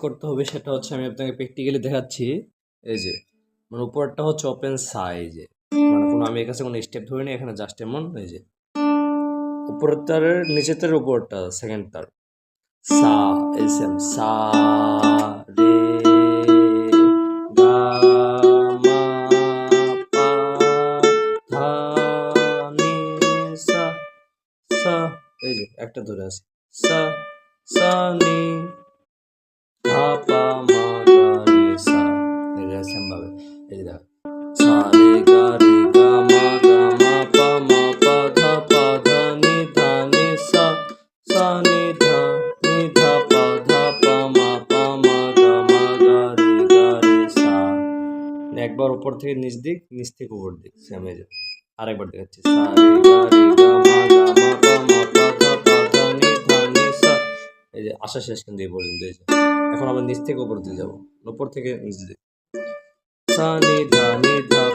করতে হবে সেটা হচ্ছে আমি আপনাকে প্র্যাকটিক্যালি দেখাচ্ছি। এই যে মানে উপরেরটা হচ্ছে ওপেন সা, এই যে মানে কোনো আমি এর কাছে কোনো স্টেপ ধরিনি, এখানে জাস্ট এমন এই যে উপরের তারের নিচের তারের উপরটা সেকেন্ড তার সা, এই সেম সা রে গা মা পা ধা নি সা, সা এই যে একটা ধরে আছে সা সা নি ধা পা মা গা রে সা, এই যে সেম ভাবে এই যে দেখ সা রে গা মা পা ধা নি সা সা নি ধা পা মা গা রে সা। একবার উপর থেকে নিচ দিক, নিচ থেকে উপর দিক, সেম এই যে আরেকবার দেখাচ্ছি সা রে গা মা পা ধা নি সা, এই যে আশা শেষ কিন্তু এই পর্যন্ত। এই যে এখন আবার নিচ থেকে উপর দিকে যাবো, উপর থেকে নিচ দিকে সা নি ধা